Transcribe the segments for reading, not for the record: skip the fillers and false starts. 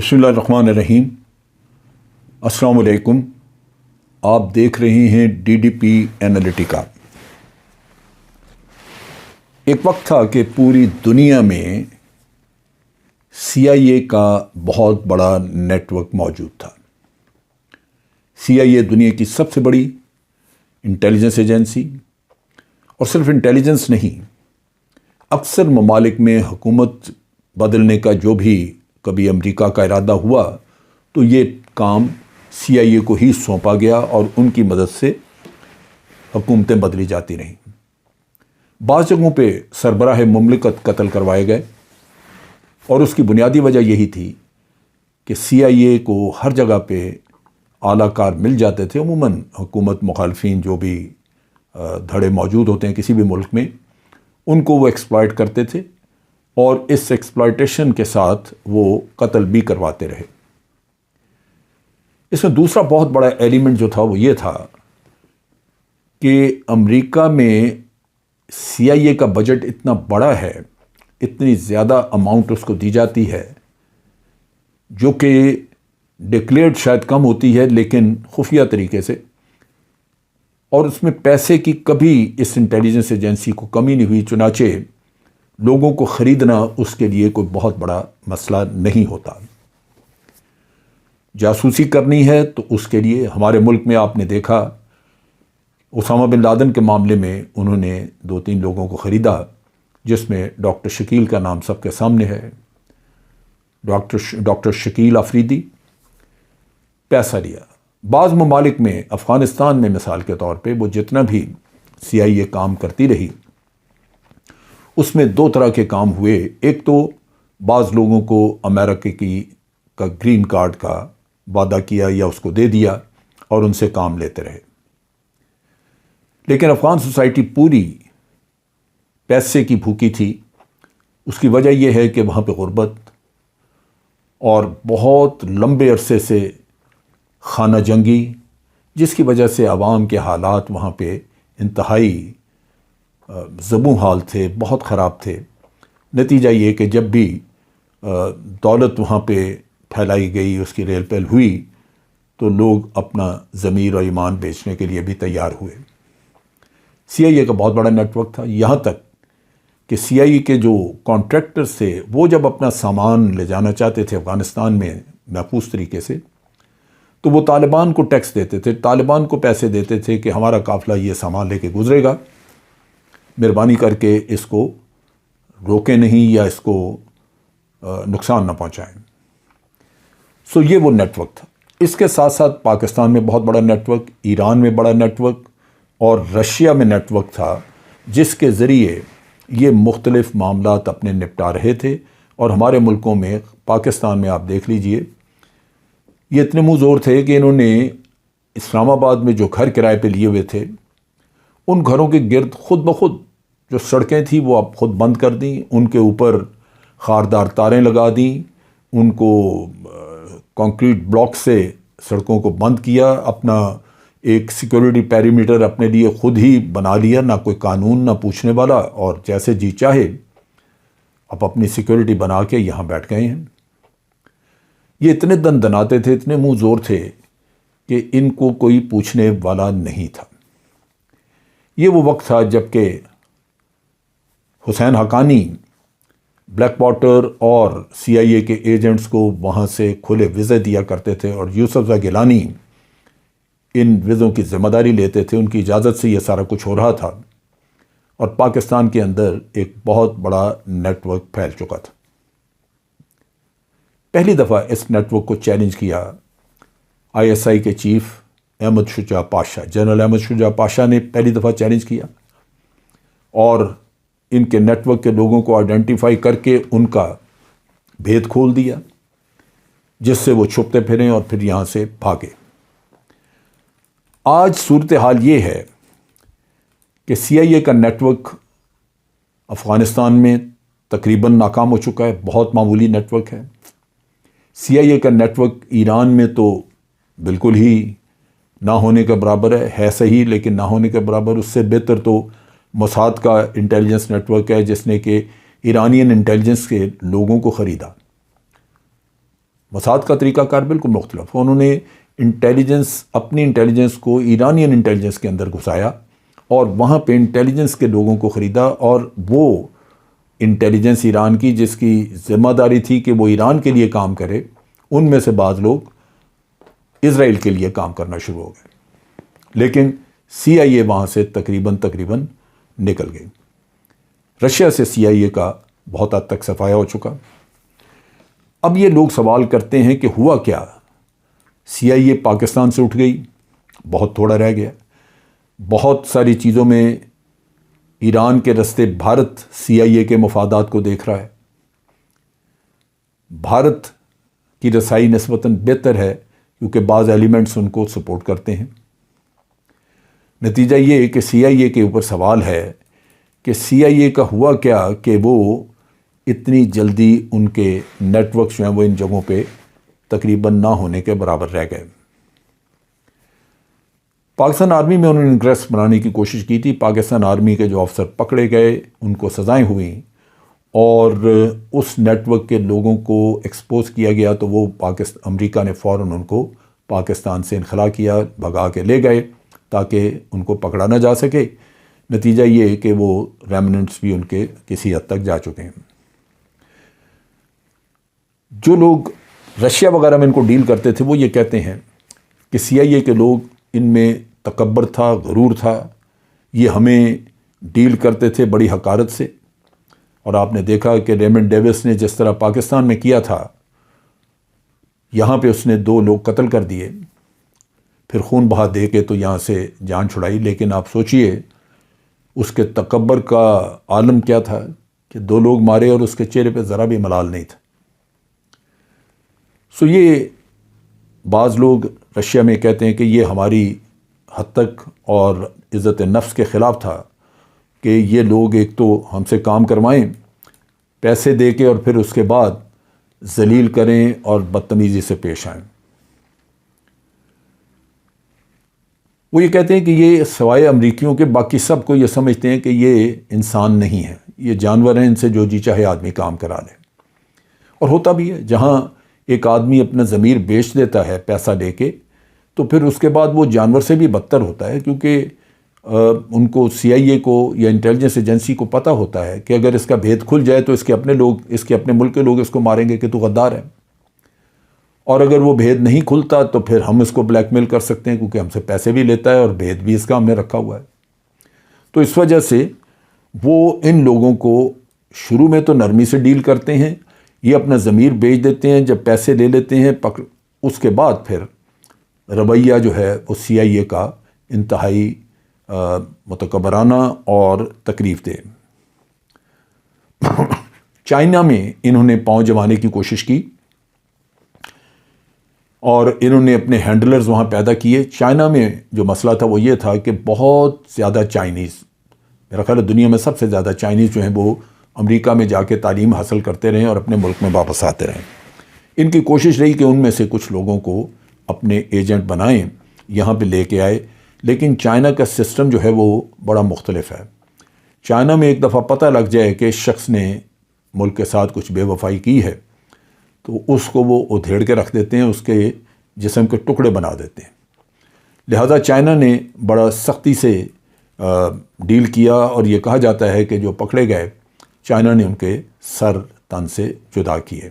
بسم اللہ الرحمن الرحیم۔ السلام علیکم۔ آپ دیکھ رہے ہیں DDP انالیٹیکا۔ ایک وقت تھا کہ پوری دنیا میں CIA کا بہت بڑا نیٹ ورک موجود تھا۔ CIA دنیا کی سب سے بڑی انٹیلیجنس ایجنسی، اور صرف انٹیلیجنس نہیں، اکثر ممالک میں حکومت بدلنے کا جو بھی کبھی امریکہ کا ارادہ ہوا تو یہ کام CIA کو ہی سونپا گیا اور ان کی مدد سے حکومتیں بدلی جاتی رہیں۔ بعض جگہوں پہ سربراہ مملکت قتل کروائے گئے، اور اس کی بنیادی وجہ یہی تھی کہ CIA کو ہر جگہ پہ اعلیٰ کار مل جاتے تھے۔ عموماً حکومت مخالفین جو بھی دھڑے موجود ہوتے ہیں کسی بھی ملک میں، ان کو وہ ایکسپلائٹ کرتے تھے، اور اس ایکسپلائٹیشن کے ساتھ وہ قتل بھی کرواتے رہے۔ اس میں دوسرا بہت بڑا ایلیمنٹ جو تھا وہ یہ تھا کہ امریکہ میں CIA کا بجٹ اتنا بڑا ہے، اتنی زیادہ اماؤنٹ اس کو دی جاتی ہے، جو کہ ڈکلیئرڈ شاید کم ہوتی ہے لیکن خفیہ طریقے سے، اور اس میں پیسے کی کبھی اس انٹیلیجنس ایجنسی کو کمی نہیں ہوئی۔ چنانچہ لوگوں کو خریدنا اس کے لیے کوئی بہت بڑا مسئلہ نہیں ہوتا۔ جاسوسی کرنی ہے تو اس کے لیے ہمارے ملک میں آپ نے دیکھا اسامہ بن لادن کے معاملے میں انہوں نے 2-3 لوگوں کو خریدا، جس میں ڈاکٹر شکیل کا نام سب کے سامنے ہے۔ ڈاکٹر شکیل آفریدی، پیسہ لیا۔ بعض ممالک میں، افغانستان میں مثال کے طور پہ، وہ جتنا بھی CIA کام کرتی رہی، اس میں 2 طرح کے کام ہوئے۔ ایک تو بعض لوگوں کو امریکہ کا گرین کارڈ کا وعدہ کیا یا اس کو دے دیا اور ان سے کام لیتے رہے، لیکن افغان سوسائٹی پوری پیسے کی بھوکی تھی۔ اس کی وجہ یہ ہے کہ وہاں پہ غربت اور بہت لمبے عرصے سے خانہ جنگی، جس کی وجہ سے عوام کے حالات وہاں پہ انتہائی زبوں حال تھے، بہت خراب تھے۔ نتیجہ یہ کہ جب بھی دولت وہاں پہ پھیلائی گئی، اس کی ریل پیل ہوئی، تو لوگ اپنا ضمیر اور ایمان بیچنے کے لیے بھی تیار ہوئے۔ CIA کا بہت بڑا نیٹ ورک تھا، یہاں تک کہ CIA کے جو کانٹریکٹرز تھے، وہ جب اپنا سامان لے جانا چاہتے تھے افغانستان میں محفوظ طریقے سے، تو وہ طالبان کو ٹیکس دیتے تھے، طالبان کو پیسے دیتے تھے کہ ہمارا قافلہ یہ سامان لے کے گزرے گا، مہربانی کر کے اس کو روکیں نہیں یا اس کو نقصان نہ پہنچائیں۔ سو یہ وہ نیٹ ورک تھا۔ اس کے ساتھ ساتھ پاکستان میں بہت بڑا نیٹ ورک، ایران میں بڑا نیٹ ورک، اور رشیا میں نیٹ ورک تھا، جس کے ذریعے یہ مختلف معاملات اپنے نپٹا رہے تھے۔ اور ہمارے ملکوں میں، پاکستان میں آپ دیکھ لیجئے، یہ اتنے منہ زور تھے کہ انہوں نے اسلام آباد میں جو گھر کرائے پہ لیے ہوئے تھے، ان گھروں کے گرد خود بخود جو سڑکیں تھیں وہ اب خود بند کر دیں، ان کے اوپر خاردار تاریں لگا دیں، ان کو کنکریٹ بلاک سے سڑکوں کو بند کیا، اپنا ایک سیکورٹی پیریمیٹر اپنے لیے خود ہی بنا لیا، نہ کوئی قانون نہ پوچھنے والا، اور جیسے جی چاہے اب اپنی سیکورٹی بنا کے یہاں بیٹھ گئے ہیں۔ یہ اتنے دن دناتے تھے، اتنے منہ زور تھے کہ ان کو کوئی پوچھنے والا نہیں تھا۔ یہ وہ وقت تھا جب کہ حسین حقانی بلیک واٹر اور CIA کے ایجنٹس کو وہاں سے کھلے ویزے دیا کرتے تھے، اور یوسف گیلانی ان ویزوں کی ذمہ داری لیتے تھے۔ ان کی اجازت سے یہ سارا کچھ ہو رہا تھا، اور پاکستان کے اندر ایک بہت بڑا نیٹ ورک پھیل چکا تھا۔ پہلی دفعہ اس نیٹ ورک کو چیلنج کیا ISI کے چیف احمد شجاع پاشا، جنرل احمد شجاع پاشا نے پہلی دفعہ چیلنج کیا، اور ان کے نیٹ ورک کے لوگوں کو آئیڈینٹیفائی کر کے ان کا بھید کھول دیا، جس سے وہ چھپتے پھریں اور پھر یہاں سے بھاگے۔ آج صورتحال یہ ہے کہ CIA کا نیٹ ورک افغانستان میں تقریباً ناکام ہو چکا ہے، بہت معمولی نیٹ ورک ہے۔ CIA کا نیٹ ورک ایران میں تو بالکل ہی نہ ہونے کے برابر ہے صحیح، لیکن نہ ہونے کے برابر۔ اس سے بہتر تو موساد کا انٹیلیجنس نیٹ ورک ہے، جس نے کہ ایرانین انٹیلیجنس کے لوگوں کو خریدا۔ مساد کا طریقہ کار بالکل مختلف. انہوں نے اپنی انٹیلیجنس کو ایرانین انٹیلیجنس کے اندر گھسایا اور وہاں پہ انٹیلیجنس کے لوگوں کو خریدا، اور وہ انٹیلیجنس ایران کی جس کی ذمہ داری تھی کہ وہ ایران کے لیے کام کرے، ان میں سے بعض لوگ اسرائیل کے لیے کام کرنا شروع ہو گئے. لیکن CIA وہاں سے تقریباً نکل گئی. رشیا سے CIA کا بہت حد تک صفایا ہو چکا. اب یہ لوگ سوال کرتے ہیں کہ ہوا کیا؟ CIA پاکستان سے اٹھ گئی، بہت تھوڑا رہ گیا. بہت ساری چیزوں میں ایران کے رستے بھارت CIA کے مفادات کو دیکھ رہا ہے. بھارت کی رسائی نسبتاً بہتر ہے کیونکہ بعض ایلیمنٹس ان کو سپورٹ کرتے ہیں. نتیجہ یہ ہے کہ CIA کے اوپر سوال ہے کہ CIA کا ہوا کیا کہ وہ اتنی جلدی ان کے نیٹ ورکس جو ہیں وہ ان جگہوں پہ تقریباً نہ ہونے کے برابر رہ گئے. پاکستان آرمی میں انہوں نے انٹرسٹ بنانے کی کوشش کی تھی. پاکستان آرمی کے جو افسر پکڑے گئے ان کو سزائیں ہوئیں اور اس نیٹ ورک کے لوگوں کو ایکسپوز کیا گیا، تو وہ امریکہ نے فوراً ان کو پاکستان سے انخلا کیا، بھگا کے لے گئے تاکہ ان کو پکڑا نہ جا سکے. نتیجہ یہ ہے کہ وہ ریمننٹس بھی ان کے کسی حد تک جا چکے ہیں. جو لوگ رشیا وغیرہ میں ان کو ڈیل کرتے تھے وہ یہ کہتے ہیں کہ CIA کے لوگ ان میں تکبر تھا، غرور تھا، یہ ہمیں ڈیل کرتے تھے بڑی حقارت سے. اور آپ نے دیکھا کہ ریمنڈ ڈیوس نے جس طرح پاکستان میں کیا تھا، یہاں پہ اس نے 2 لوگ قتل کر دیے، پھر خون بہا دے کے تو یہاں سے جان چھڑائی. لیکن آپ سوچئے اس کے تکبر کا عالم کیا تھا کہ 2 لوگ مارے اور اس کے چہرے پہ ذرا بھی ملال نہیں تھا. یہ بعض لوگ رشیا میں کہتے ہیں کہ یہ ہماری حد تک اور عزت نفس کے خلاف تھا کہ یہ لوگ ایک تو ہم سے کام کروائیں پیسے دے کے اور پھر اس کے بعد ذلیل کریں اور بدتمیزی سے پیش آئیں. وہ یہ کہتے ہیں کہ یہ سوائے امریکیوں کے باقی سب کو یہ سمجھتے ہیں کہ یہ انسان نہیں ہے، یہ جانور ہیں، ان سے جو جی چاہے آدمی کام کرا لے. اور ہوتا بھی ہے، جہاں ایک آدمی اپنا ضمیر بیچ دیتا ہے پیسہ لے کے، تو پھر اس کے بعد وہ جانور سے بھی بدتر ہوتا ہے، کیونکہ ان کو CIA کو یا انٹیلیجنس ایجنسی کو پتہ ہوتا ہے کہ اگر اس کا بھید کھل جائے تو اس کے اپنے ملک کے لوگ اس کو ماریں گے کہ تو غدار ہے، اور اگر وہ بھید نہیں کھلتا تو پھر ہم اس کو بلیک میل کر سکتے ہیں کیونکہ ہم سے پیسے بھی لیتا ہے اور بھید بھی اس کا ہم نے رکھا ہوا ہے. تو اس وجہ سے وہ ان لوگوں کو شروع میں تو نرمی سے ڈیل کرتے ہیں، یہ اپنا ضمیر بیچ دیتے ہیں، جب پیسے لے لیتے ہیں اس کے بعد پھر رویہ جو ہے وہ CIA کا انتہائی متکبرانہ اور تکلیف دہ. چائنا میں انہوں نے پاؤں جمانے کی کوشش کی اور انہوں نے اپنے ہینڈلرز وہاں پیدا کیے. چائنا میں جو مسئلہ تھا وہ یہ تھا کہ بہت زیادہ چائنیز، میرا خیال ہے دنیا میں سب سے زیادہ چائنیز جو ہیں وہ امریکہ میں جا کے تعلیم حاصل کرتے رہیں اور اپنے ملک میں واپس آتے رہیں. ان کی کوشش رہی کہ ان میں سے کچھ لوگوں کو اپنے ایجنٹ بنائیں، یہاں پہ لے کے آئے. لیکن چائنا کا سسٹم جو ہے وہ بڑا مختلف ہے. چائنا میں ایک دفعہ پتہ لگ جائے کہ شخص نے ملک کے ساتھ کچھ بے وفائی کی ہے تو اس کو وہ ادھیڑ کے رکھ دیتے ہیں، اس کے جسم کے ٹکڑے بنا دیتے ہیں. لہذا چائنا نے بڑا سختی سے ڈیل کیا اور یہ کہا جاتا ہے کہ جو پکڑے گئے چائنا نے ان کے سر تن سے جدا کیے.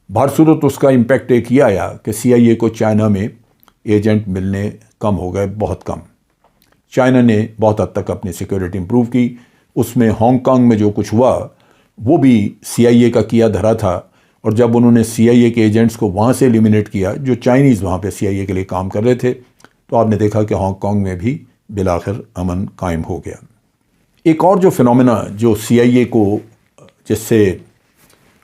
بہر صورت اس کا امپیکٹ ایک یہ آیا کہ CIA کو چائنا میں ایجنٹ ملنے کم ہو گئے، بہت کم. چائنا نے بہت حد تک اپنی سیکیورٹی امپروو کی. اس میں ہانگ کانگ میں جو کچھ ہوا وہ بھی CIA کا کیا دھرا تھا، اور جب انہوں نے CIA کے ایجنٹس کو وہاں سے ایلیمینیٹ کیا جو چائنیز وہاں پہ CIA کے لیے کام کر رہے تھے، تو آپ نے دیکھا کہ ہانگ کانگ میں بھی بالآخر امن قائم ہو گیا. ایک اور جو فنومینا جو CIA کو جس سے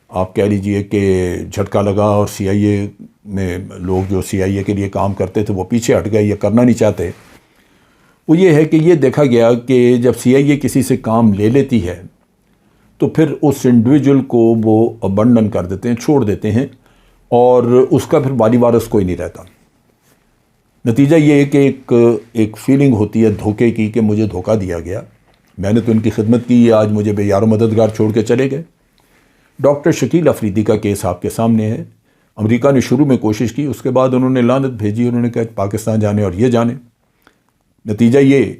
آپ کہہ لیجئے کہ جھٹکا لگا اور CIA میں لوگ جو CIA کے لیے کام کرتے تھے وہ پیچھے ہٹ گئے، یہ کرنا نہیں چاہتے، وہ یہ ہے کہ یہ دیکھا گیا کہ جب CIA کسی سے کام لے لیتی ہے تو پھر اس انڈیویجول کو وہ ابنڈن کر دیتے ہیں، چھوڑ دیتے ہیں، اور اس کا پھر والی وارث کوئی نہیں رہتا. نتیجہ یہ ہے کہ ایک فیلنگ ہوتی ہے دھوکے کی کہ مجھے دھوکہ دیا گیا، میں نے تو ان کی خدمت کی، آج مجھے بے یار و مددگار چھوڑ کے چلے گئے. ڈاکٹر شکیل افریدی کا کیس آپ کے سامنے ہے۔ امریکہ نے شروع میں کوشش کی، اس کے بعد انہوں نے لعنت بھیجی، انہوں نے کہا پاکستان جانے اور یہ جانے۔ نتیجہ یہ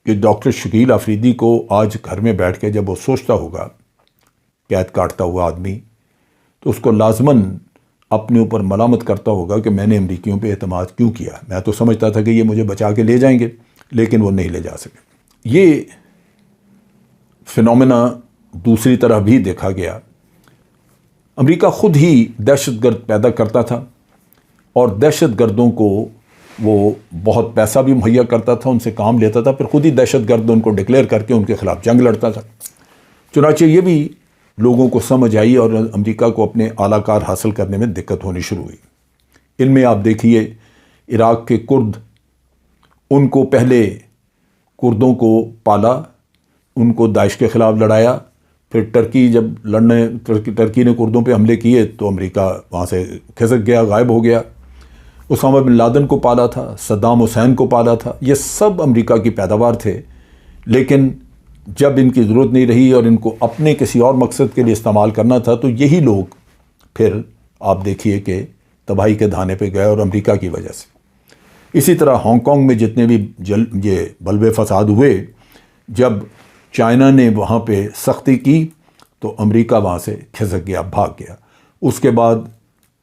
کہ ڈاکٹر شکیل افریدی کو آج گھر میں بیٹھ کے جب وہ سوچتا ہوگا، قید کاٹتا ہوا آدمی، تو اس کو لازماً اپنے اوپر ملامت کرتا ہوگا کہ میں نے امریکیوں پہ اعتماد کیوں کیا، میں تو سمجھتا تھا کہ یہ مجھے بچا کے لے جائیں گے، لیکن وہ نہیں لے جا سکے۔ یہ فنومینا دوسری طرح بھی دیکھا گیا۔ امریکہ خود ہی دہشت گرد پیدا کرتا تھا، اور دہشت گردوں کو وہ بہت پیسہ بھی مہیا کرتا تھا، ان سے کام لیتا تھا، پھر خود ہی دہشت گرد ان کو ڈکلیئر کر کے ان کے خلاف جنگ لڑتا تھا۔ چنانچہ یہ بھی لوگوں کو سمجھ آئی اور امریکہ کو اپنے اعلیٰ کار حاصل کرنے میں دقت ہونی شروع ہوئی۔ ان میں آپ دیکھیے عراق کے کرد، ان کو پہلے کردوں کو پالا، ان کو داعش کے خلاف لڑایا، پھر ٹرکی جب ٹرکی نے کردوں پہ حملے کیے تو امریکہ وہاں سے کھسک گیا، غائب ہو گیا۔ اسامہ بن لادن کو پالا تھا، صدام حسین کو پالا تھا، یہ سب امریکہ کی پیداوار تھے، لیکن جب ان کی ضرورت نہیں رہی اور ان کو اپنے کسی اور مقصد کے لیے استعمال کرنا تھا تو یہی لوگ پھر آپ دیکھیے کہ تباہی کے دھانے پہ گئے، اور امریکہ کی وجہ سے۔ اسی طرح ہانگ کانگ میں جتنے بھی یہ بلوے فساد ہوئے، جب چائنا نے وہاں پہ سختی کی تو امریکہ وہاں سے کھسک گیا، بھاگ گیا۔ اس کے بعد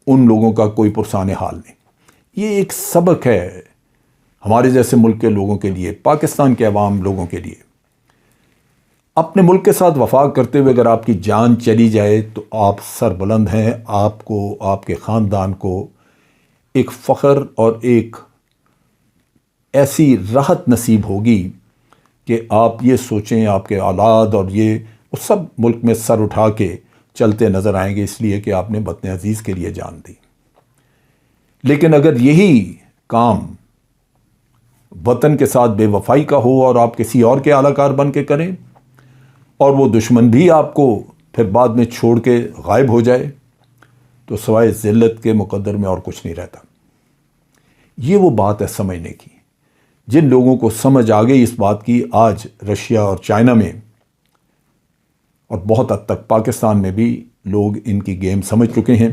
ان لوگوں کا کوئی پرسان حال نہیں۔ یہ ایک سبق ہے ہمارے جیسے ملک کے لوگوں کے لیے، پاکستان کے عوام لوگوں کے لیے۔ اپنے ملک کے ساتھ وفا کرتے ہوئے اگر آپ کی جان چلی جائے تو آپ سر بلند ہیں، آپ کو، آپ کے خاندان کو ایک فخر اور ایک ایسی راحت نصیب ہوگی کہ آپ یہ سوچیں آپ کے اولاد اور یہ وہ سب ملک میں سر اٹھا کے چلتے نظر آئیں گے، اس لیے کہ آپ نے وطن عزیز کے لیے جان دی۔ لیکن اگر یہی کام وطن کے ساتھ بے وفائی کا ہو اور آپ کسی اور کے اعلیٰ کار بن کے کریں، اور وہ دشمن بھی آپ کو پھر بعد میں چھوڑ کے غائب ہو جائے، تو سوائے ذلت کے مقدر میں اور کچھ نہیں رہتا۔ یہ وہ بات ہے سمجھنے کی۔ جن لوگوں کو سمجھ آ گئی اس بات کی، آج رشیا اور چائنا میں اور بہت حد تک پاکستان میں بھی لوگ ان کی گیم سمجھ چکے ہیں،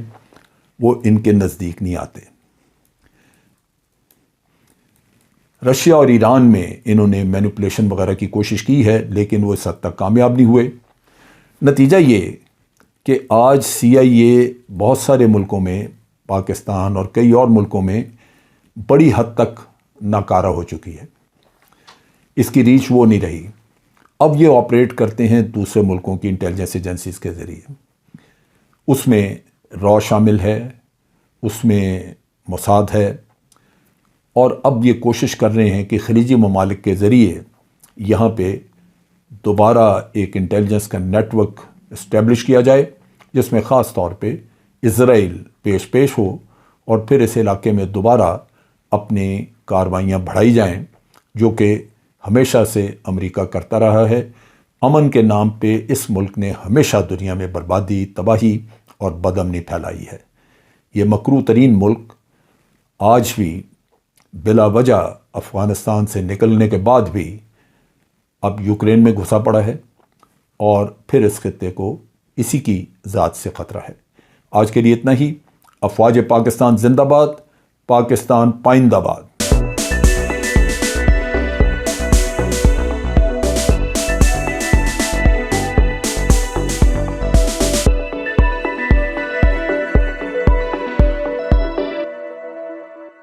وہ ان کے نزدیک نہیں آتے۔ رشیا اور ایران میں انہوں نے مینیپولیشن وغیرہ کی کوشش کی ہے، لیکن وہ اس حد تک کامیاب نہیں ہوئے۔ نتیجہ یہ کہ آج CIA بہت سارے ملکوں میں، پاکستان اور کئی اور ملکوں میں بڑی حد تک ناکارہ ہو چکی ہے، اس کی ریچ وہ نہیں رہی۔ اب یہ آپریٹ کرتے ہیں دوسرے ملکوں کی انٹیلیجنس ایجنسیز کے ذریعے، اس میں را شامل ہے، اس میں موساد ہے، اور اب یہ کوشش کر رہے ہیں کہ خلیجی ممالک کے ذریعے یہاں پہ دوبارہ ایک انٹیلیجنس کا نیٹ ورک اسٹیبلش کیا جائے، جس میں خاص طور پہ اسرائیل پیش ہو، اور پھر اس علاقے میں دوبارہ اپنی کاروائیاں بڑھائی جائیں، جو کہ ہمیشہ سے امریکہ کرتا رہا ہے۔ امن کے نام پہ اس ملک نے ہمیشہ دنیا میں بربادی، تباہی اور بدامنی پھیلائی ہے۔ یہ مکروہ ترین ملک آج بھی بلا وجہ افغانستان سے نکلنے کے بعد بھی اب یوکرین میں گھسا پڑا ہے، اور پھر اس خطے کو اسی کی ذات سے خطرہ ہے۔ آج کے لیے اتنا ہی۔ افواج پاکستان زندہ باد، پاکستان پائندہ باد۔